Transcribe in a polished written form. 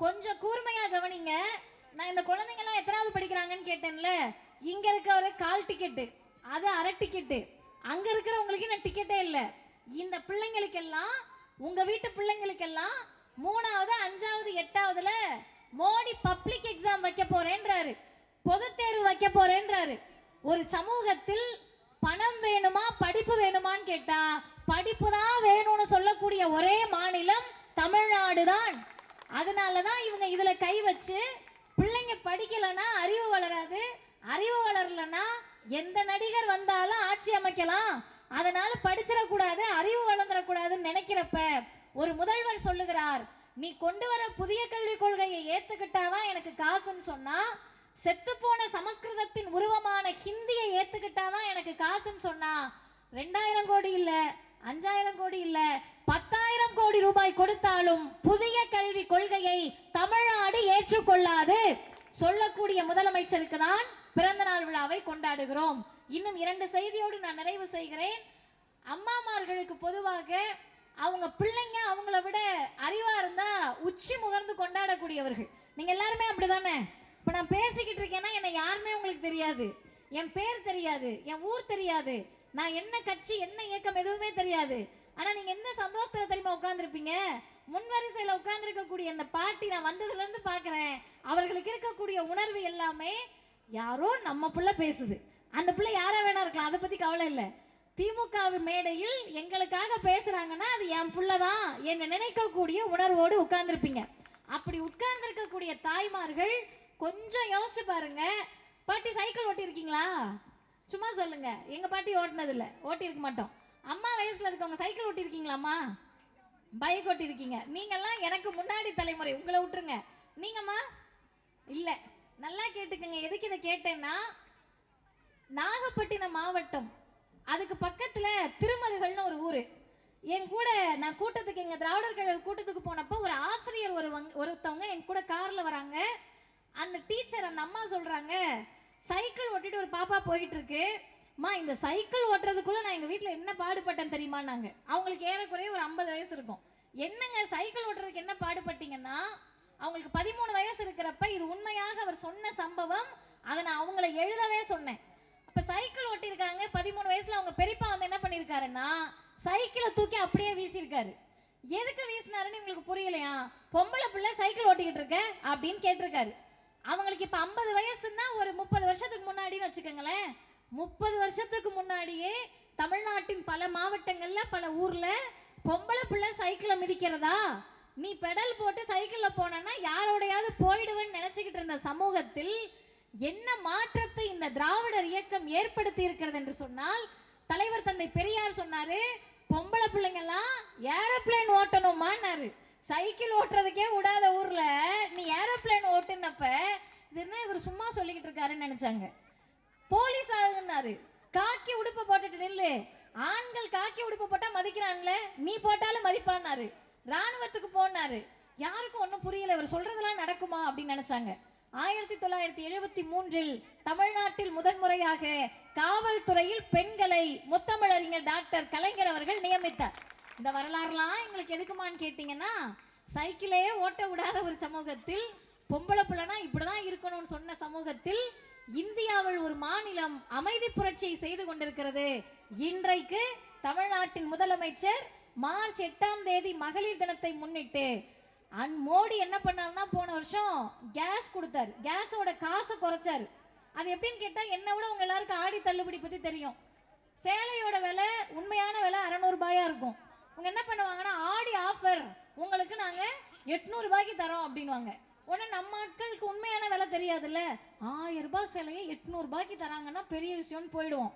கொஞ்சம் கூர்மையா கவனிங்க. நான் இந்த குழந்தைங்க எல்லாம் எத்தனாவது படிக்கிறாங்கன்னு கேட்டேன்ல. இங்க இருக்கவரு கால் டிக்கெட்டு, அது அரை டிக்கெட்டு. அங்க இருக்கிறவங்களுக்கு நான் டிக்கெட்டே இல்ல. இந்த பிள்ளைங்களுக்கெல்லாம், உங்க வீட்டு பிள்ளைங்களுக்கெல்லாம் 3வது 5வது 8வதுல மோடி பப்ளிக் எக்ஸாம் வைக்க போறேன்றாரு, பொது தேர்வு வைக்க போறேன்றாரு. ஒரு சமூகத்தில் பணம் வேணுமா படிப்பு வேணுமான்னு கேட்டா படிப்பு தான் வேணும்னு சொல்லக்கூடிய ஒரே மாநிலம் தமிழ்நாடு தான். அதனாலதான் இவங்க இதுல கை வச்சு, பிள்ளைங்க படிக்கலன்னா அறிவு வளராது, அறிவு வளரலன்னா எந்த நடிகர் வந்தாலும் ஆட்சி அமைக்கலாம், அதனால படிச்சிடக்கூடாது, அறிவு வளர்ந்துடக்கூடாதுன்னு நினைக்கிறப்ப ஒரு முதல்வர் சொல்லுகிறார், நீ கொண்டு வர புதிய கல்விக் கொள்கையை ஏத்துக்கிட்டாதான் எனக்கு காசுன்னு சொன்னா, செத்து போன சமஸ்கிருதத்தின் உருவமான ஹிந்தியை ஏத்துக்கிட்டாதான் எனக்கு காசுன்னு சொன்னா, 2000 கோடி இல்ல, 5000 கோடி இல்ல, 10,000 கோடி ரூபாய் கொடுத்தாலும் புதிய கல்வி கொள்கையை தமிழ்நாடு ஏற்றுக்கொள்ளாது சொல்லக்கூடிய முதலமைச்சருக்கு தான் பிறந்த நாள் விழாவை கொண்டாடுகிறோம். இன்னும் 2 செய்தியோடு நான் நிறைவு செய்கிறேன். அம்மாமார்களுக்கு பொதுவாக அவங்க பிள்ளைங்க அவங்கள விட அறிவா இருந்தா உச்சி முகர்ந்து கொண்டாடக்கூடியவர்கள். நீங்க எல்லாருமே அப்படிதானே? இப்ப நான் பேசிக்கிட்டு இருக்கேன்னா என்னை யாருமே உங்களுக்கு தெரியாது, என் பேர் தெரியாது, என் ஊர் தெரியாது, நான் என்ன கட்சி என்ன இயக்கம் எதுவுமே தெரியாது. ஆனா நீங்க என்ன சந்தோஷத்துல தெரியுமா உட்கார்ந்துருப்பீங்க? முன்வரிசையில உட்கார்ந்துருக்கக்கூடிய அந்த பாட்டி நான் வந்ததுல இருந்து பாக்குறேன், அவர்களுக்கு இருக்கக்கூடிய உணர்வு எல்லாமே யாரோ நம்ம பிள்ளை பேசுது, அந்த பிள்ளை யாரா வேணா இருக்கலாம், அதை பத்தி கவலை இல்லை. திமுக மேடையில் எங்களுக்காக பேசுறாங்கன்னா அது என் பிள்ளைதான் என்ன நினைக்கக்கூடிய உணர்வோடு உட்கார்ந்துருப்பீங்க. அப்படி உட்கார்ந்துருக்கக்கூடிய தாய்மார்கள் கொஞ்சம் யோசிச்சு பாருங்க. பாட்டி சைக்கிள் ஓட்டி இருக்கீங்களா? சும்மா சொல்லுங்க. எங்க பாட்டி ஓட்டினது இல்லை, ஓட்டி இருக்க மாட்டோம். அம்மா வயசுல இருக்கவங்க சைக்கிள் ஓட்டி இருக்கீங்களாம்மா? பைக் ஓட்டி இருக்கீங்க. நீங்கெல்லாம் எனக்கு முன்னாடி தலைமுறை, உங்களை விட்டுருங்க. நீங்கம்மா இல்ல. நல்லா கேட்டுக்கங்க. எதுக்கு இதை கேட்டேன்னா, நாகப்பட்டினம் மாவட்டம், அதுக்கு பக்கத்துல திருமருகல்னு ஒரு ஊரு. என் கூட நான் கூட்டத்துக்கு, எங்க திராவிடர் கழக கூட்டத்துக்கு போனப்போ ஒரு ஆசிரியர் ஒருத்தவங்க என் கூட கார்ல வராங்க. அந்த டீச்சர், அந்த அம்மா சொல்றாங்க, சைக்கிள் ஓட்டிட்டு ஒரு பாப்பா போயிட்டு இருக்கு மா, இந்த சைக்கிள் ஓட்டுறதுக்குள்ள நான் எங்க வீட்டுல என்ன பாடுபட்டேன் தெரியுமா? நாங்க அவங்களுக்கு ஏறக்குறைய ஒரு 50 வயசு இருக்கும். என்னங்க சைக்கிள் ஓட்டுறதுக்கு என்ன பாடுபட்டீங்கன்னா, அவங்களுக்கு 13 வயசு இருக்கிறப்ப இது உண்மையாக அவர் சொன்ன சம்பவம். அதை நான் அவங்கள எழுதவே சொன்னேன். அப்ப சைக்கிள் ஓட்டிருக்காங்க 13 வயசுல. அவங்க பெரியப்பா வந்து என்ன பண்ணிருக்காருன்னா, சைக்கிளை தூக்கி அப்படியே வீசியிருக்காரு. எதுக்கு வீசினாருன்னு உங்களுக்கு புரியலையா? பொம்பளை பிள்ளை சைக்கிள் ஓட்டிக்கிட்டு இருக்க அப்படின்னு கேட்டிருக்காரு. அவங்களுக்கு இப்ப 50 வயசுன்னா ஒரு 30 வருஷத்துக்கு முன்னாடின்னு வச்சுக்கோங்களேன். 30 வருஷத்துக்கு முன்னாடியே தமிழ்நாட்டின் பல மாவட்டங்கள்ல பல ஊர்ல பொம்பளை பிள்ளை சைக்கிளை மிதிக்கிறதா, நீ பெடல் போட்டு சைக்கிள்ல போனா யாரோடையாவது போயிடுவேன்னு நினைச்சுக்கிட்டு இருந்த சமூகத்தில் என்ன மாற்றத்தை இந்த திராவிடர் இயக்கம் ஏற்படுத்தி இருக்கிறது என்று சொன்னால், தலைவர் தந்தை பெரியார் சொன்னாரு, பொம்பளை பிள்ளைங்கெல்லாம் ஏரோப்ளேன் ஓட்டணுமான்னாரு. சைக்கிள் ஓட்டுறதுக்கே விடாத ஊர்ல நீ ஏரோப்ளேன் ஓட்டுனப்ப இது என்ன இவர் சும்மா சொல்லிக்கிட்டு இருக்காருன்னு நினைச்சாங்க. போலீஸ் ஆகுனாரு. காக்கி உடுப்பை போட்டுட்டு நில்லு, ஆண்கள் காக்கி உடுப்பை போட்டா மதிக்கிறான்ல, நீ போட்டாலும் மதிப்பான்னாரு. ராணுவத்துக்கு போனாரு. யாருக்கும் ஒன்றும் புரியல, இவர் சொல்றதெல்லாம் நடக்குமா அப்படின்னு நினைச்சாங்க. 1973 தமிழ்நாட்டில் முதன்முறையாக காவல்துறையில் பெண்களை முத்தமிழறிஞர் டாக்டர் கலைஞர் அவர்கள் நியமித்தார். இந்த வரலாறுலாம் எங்களுக்கு எதுக்குமான்னு கேட்டீங்கன்னா, சைக்கிளே ஓட்ட விடாத ஒரு சமூகத்தில், பொம்பளை பிள்ளைனா இப்படிதான் இருக்கணும்னு சொன்ன சமூகத்தில் இந்தியாவில் ஒரு மாநிலம் அமைதி புரட்சியை செய்து கொண்டிருக்கிறது. இன்றைக்கு தமிழ்நாட்டின் முதலமைச்சர் மார்ச் 8ஆம் தேதி மகளிர் தினத்தை முன்னிட்டு மோடி என்ன பண்ணாருன்னா, போன வருஷம் கேஸ் கொடுத்தாரு. கேஸோட காசை குறைச்சாரு. அது எப்படின்னு கேட்டா, என்ன விட உங்க எல்லாருக்கும் ஆடி தள்ளுபடி பத்தி தெரியும். சேலையோட விலை உண்மையான விலை 600 ரூபாயா இருக்கும். உங்க என்ன பண்ணுவாங்கன்னா, ஆடி ஆஃபர் உங்களுக்கு நாங்க 800 ரூபாய்க்கு தரோம் அப்படின்வாங்க. உடனே நம்ம ஆட்களுக்கு உண்மையான விலை தெரியாதுல்ல, 1000 ரூபாய் சேலையை 800 ரூபாய்க்கு தராங்கன்னா பெரிய விஷயம்னு போயிடுவோம்.